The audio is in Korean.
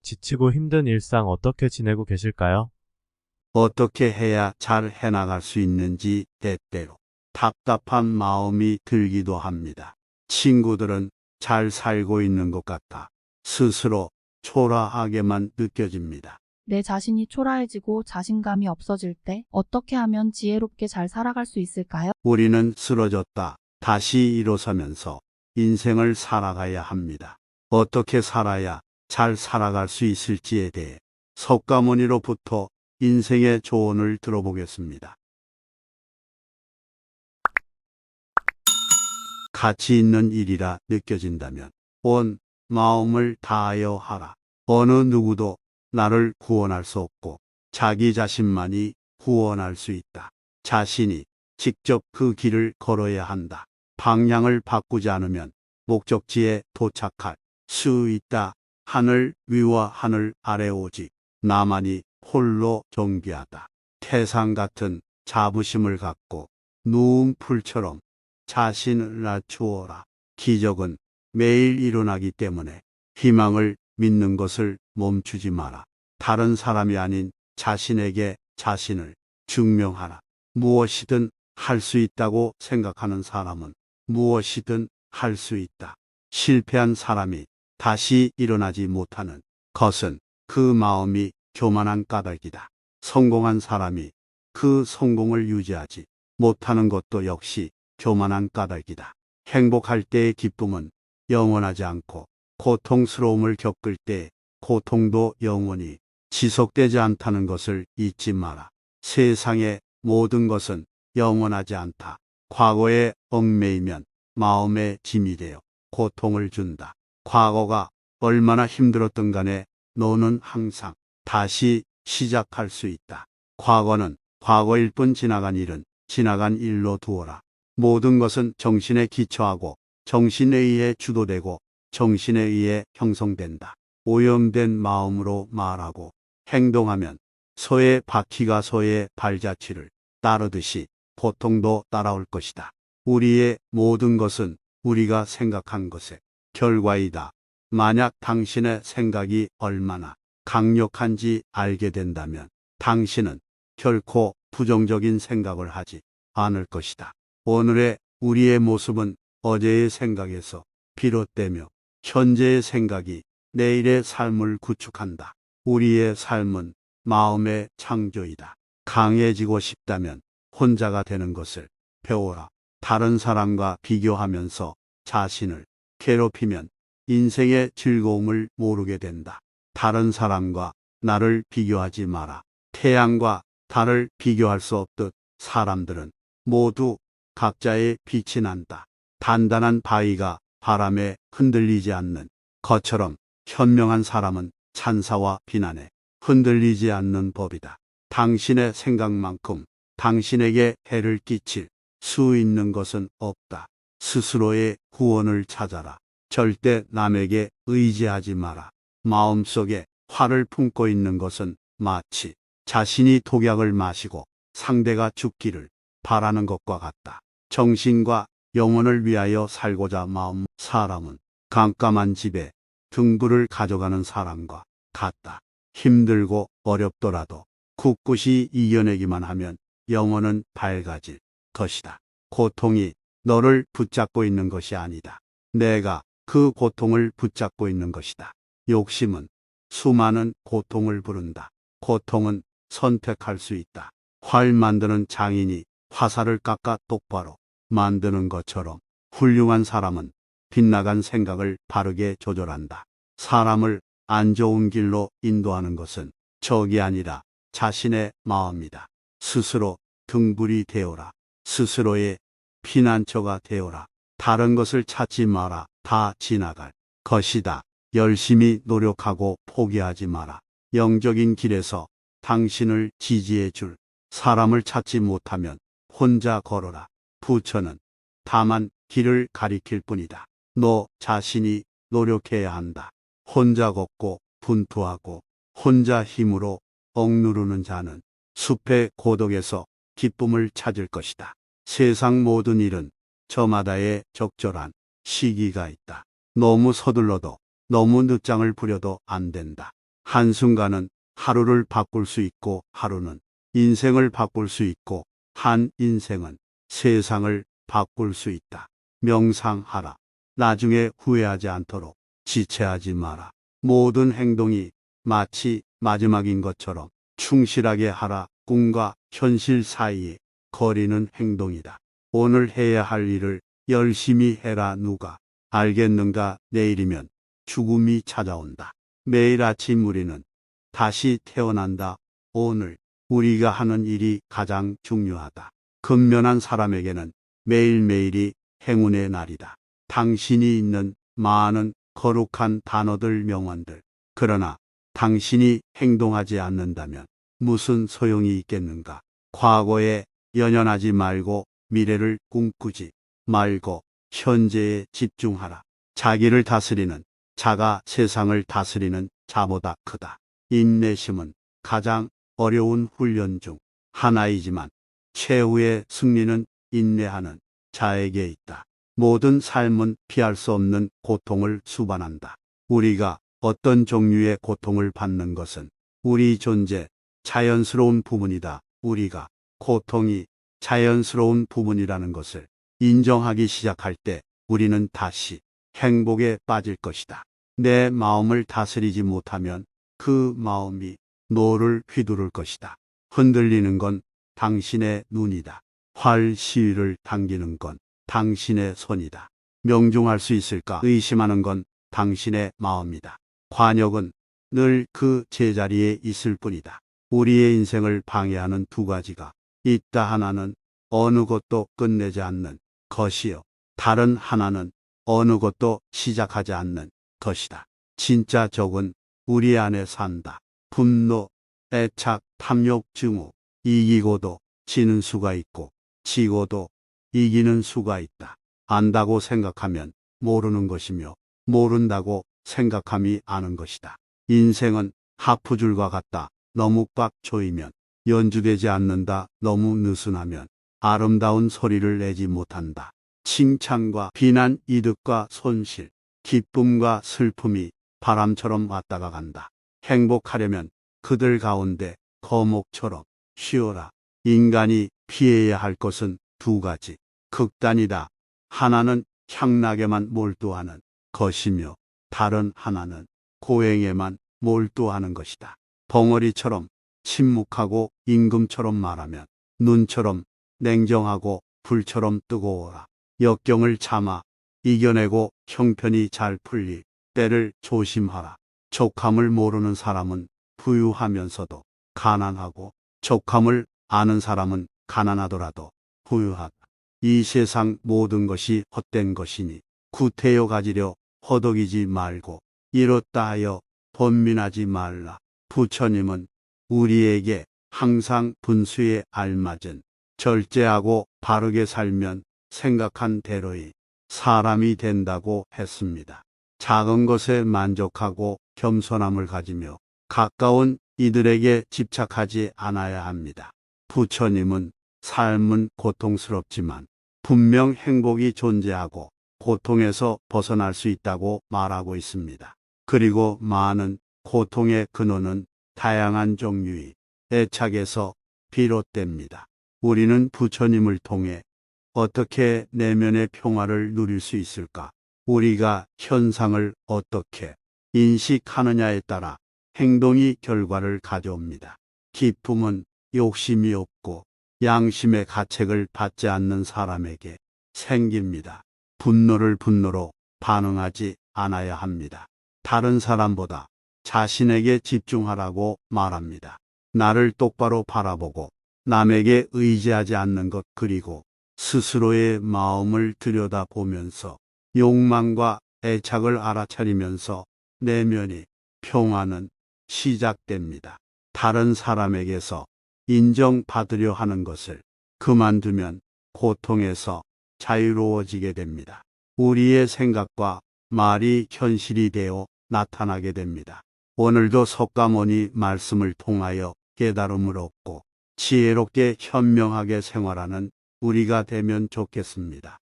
지치고 힘든 일상 어떻게 지내고 계실까요? 어떻게 해야 잘 해나갈 수 있는지 때때로 답답한 마음이 들기도 합니다. 친구들은 잘 살고 있는 것 같아 스스로 초라하게만 느껴집니다. 내 자신이 초라해지고 자신감이 없어질 때 어떻게 하면 지혜롭게 잘 살아갈 수 있을까요? 우리는 쓰러졌다 다시 일어서면서 인생을 살아가야 합니다. 어떻게 살아야 잘 살아갈 수 있을지에 대해 석가모니로부터 인생의 조언을 들어보겠습니다. 가치 있는 일이라 느껴진다면 온 마음을 다하여 하라. 어느 누구도 나를 구원할 수 없고 자기 자신만이 구원할 수 있다. 자신이 직접 그 길을 걸어야 한다. 방향을 바꾸지 않으면 목적지에 도착할 수 있다. 하늘 위와 하늘 아래 오직 나만이 홀로 존귀하다. 태산 같은 자부심을 갖고 누운 풀처럼 자신을 낮추어라. 기적은 매일 일어나기 때문에 희망을 믿는 것을 멈추지 마라. 다른 사람이 아닌 자신에게 자신을 증명하라. 무엇이든 할 수 있다고 생각하는 사람은 무엇이든 할 수 있다. 실패한 사람이 다시 일어나지 못하는 것은 그 마음이 교만한 까닭이다. 성공한 사람이 그 성공을 유지하지 못하는 것도 역시 교만한 까닭이다. 행복할 때의 기쁨은 영원하지 않고 고통스러움을 겪을 때 고통도 영원히 지속되지 않다는 것을 잊지 마라. 세상의 모든 것은 영원하지 않다. 과거에 얽매이면 마음의 짐이 되어 고통을 준다. 과거가 얼마나 힘들었든 간에 너는 항상 다시 시작할 수 있다. 과거는 과거일 뿐 지나간 일은 지나간 일로 두어라. 모든 것은 정신에 기초하고 정신에 의해 주도되고 정신에 의해 형성된다. 오염된 마음으로 말하고 행동하면 소의 바퀴가 소의 발자취를 따르듯이 고통도 따라올 것이다. 우리의 모든 것은 우리가 생각한 것의 결과이다. 만약 당신의 생각이 얼마나 강력한지 알게 된다면 당신은 결코 부정적인 생각을 하지 않을 것이다. 오늘의 우리의 모습은 어제의 생각에서 비롯되며 현재의 생각이 내일의 삶을 구축한다. 우리의 삶은 마음의 창조이다. 강해지고 싶다면 혼자가 되는 것을 배워라. 다른 사람과 비교하면서 자신을 괴롭히면 인생의 즐거움을 모르게 된다. 다른 사람과 나를 비교하지 마라. 태양과 달을 비교할 수 없듯 사람들은 모두 각자의 빛이 난다. 단단한 바위가 바람에 흔들리지 않는 것처럼 현명한 사람은 찬사와 비난에 흔들리지 않는 법이다. 당신의 생각만큼 당신에게 해를 끼칠 수 있는 것은 없다. 스스로의 구원을 찾아라. 절대 남에게 의지하지 마라. 마음속에 화를 품고 있는 것은 마치 자신이 독약을 마시고 상대가 죽기를 바라는 것과 같다. 정신과 영혼을 위하여 살고자 마음 사람은 깜깜한 집에 등불을 가져가는 사람과 같다. 힘들고 어렵더라도 굳굳이 이겨내기만 하면 영혼은 밝아질 것이다. 고통이 너를 붙잡고 있는 것이 아니다. 내가 그 고통을 붙잡고 있는 것이다. 욕심은 수많은 고통을 부른다. 고통은 선택할 수 있다. 활 만드는 장인이 화살을 깎아 똑바로 만드는 것처럼 훌륭한 사람은 빗나간 생각을 바르게 조절한다. 사람을 안 좋은 길로 인도하는 것은 적이 아니라 자신의 마음이다. 스스로 등불이 되어라. 스스로의 피난처가 되어라. 다른 것을 찾지 마라. 다 지나갈 것이다. 열심히 노력하고 포기하지 마라. 영적인 길에서 당신을 지지해 줄 사람을 찾지 못하면 혼자 걸어라. 부처는 다만 길을 가리킬 뿐이다. 너 자신이 노력해야 한다. 혼자 걷고 분투하고 혼자 힘으로 억누르는 자는 숲의 고독에서 기쁨을 찾을 것이다. 세상 모든 일은 저마다의 적절한 시기가 있다. 너무 서둘러도 너무 늦장을 부려도 안 된다. 한순간은 하루를 바꿀 수 있고 하루는 인생을 바꿀 수 있고 한 인생은 세상을 바꿀 수 있다. 명상하라. 나중에 후회하지 않도록 지체하지 마라. 모든 행동이 마치 마지막인 것처럼 충실하게 하라. 꿈과 현실 사이에 거리는 행동이다. 오늘 해야 할 일을 열심히 해라. 누가 알겠는가? 내일이면 죽음이 찾아온다. 매일 아침 우리는 다시 태어난다. 오늘 우리가 하는 일이 가장 중요하다. 근면한 사람에게는 매일매일이 행운의 날이다. 당신이 있는 많은 거룩한 단어들, 명언들. 그러나 당신이 행동하지 않는다면 무슨 소용이 있겠는가? 과거에 연연하지 말고 미래를 꿈꾸지 말고 현재에 집중하라. 자기를 다스리는 자가 세상을 다스리는 자보다 크다. 인내심은 가장 어려운 훈련 중 하나이지만 최후의 승리는 인내하는 자에게 있다. 모든 삶은 피할 수 없는 고통을 수반한다. 우리가 어떤 종류의 고통을 받는 것은 우리 존재 자연스러운 부분이다. 우리가 고통이 자연스러운 부분이라는 것을 인정하기 시작할 때 우리는 다시 행복에 빠질 것이다. 내 마음을 다스리지 못하면 그 마음이 너를 휘두를 것이다. 흔들리는 건 당신의 눈이다. 활 시위를 당기는 건 당신의 손이다. 명중할 수 있을까 의심하는 건 당신의 마음이다. 관역은 늘 그 제자리에 있을 뿐이다. 우리의 인생을 방해하는 두 가지가 있다. 하나는 어느 것도 끝내지 않는 것이요. 다른 하나는 어느 것도 시작하지 않는 것이다. 진짜 적은 우리 안에 산다. 분노, 애착, 탐욕, 증오. 이기고도 지는 수가 있고 지고도 이기는 수가 있다. 안다고 생각하면 모르는 것이며 모른다고 생각함이 아는 것이다. 인생은 하프줄과 같다. 너무 꽉 조이면 연주되지 않는다. 너무 느슨하면 아름다운 소리를 내지 못한다. 칭찬과 비난, 이득과 손실, 기쁨과 슬픔이 바람처럼 왔다가 간다. 행복하려면 그들 가운데 거목처럼 쉬어라. 인간이 피해야 할 것은 두 가지. 극단이다. 하나는 향락에만 몰두하는 것이며 다른 하나는 고행에만 몰두하는 것이다. 벙어리처럼 침묵하고 임금처럼 말하면 눈처럼 냉정하고 불처럼 뜨거워라. 역경을 참아 이겨내고 형편이 잘 풀릴 때를 조심하라. 족함을 모르는 사람은 부유하면서도 가난하고 족함을 아는 사람은 가난하더라도 부유하다. 이 세상 모든 것이 헛된 것이니 구태여 가지려 허덕이지 말고 이렇다 하여 번민하지 말라. 부처님은 우리에게 항상 분수에 알맞은 절제하고 바르게 살면 생각한 대로의 사람이 된다고 했습니다. 작은 것에 만족하고 겸손함을 가지며 가까운 이들에게 집착하지 않아야 합니다. 부처님은 삶은 고통스럽지만 분명 행복이 존재하고 고통에서 벗어날 수 있다고 말하고 있습니다. 그리고 많은 고통의 근원은 다양한 종류의 애착에서 비롯됩니다. 우리는 부처님을 통해 어떻게 내면의 평화를 누릴 수 있을까? 우리가 현상을 어떻게 인식하느냐에 따라 행동이 결과를 가져옵니다. 기쁨은 욕심이 없고 양심의 가책을 받지 않는 사람에게 생깁니다. 분노를 분노로 반응하지 않아야 합니다. 다른 사람보다 자신에게 집중하라고 말합니다. 나를 똑바로 바라보고 남에게 의지하지 않는 것, 그리고 스스로의 마음을 들여다보면서 욕망과 애착을 알아차리면서 내면의 평화는 시작됩니다. 다른 사람에게서 인정받으려 하는 것을 그만두면 고통에서 자유로워지게 됩니다. 우리의 생각과 말이 현실이 되어 나타나게 됩니다. 오늘도 석가모니 말씀을 통하여 깨달음을 얻고 지혜롭게 현명하게 생활하는 우리가 되면 좋겠습니다.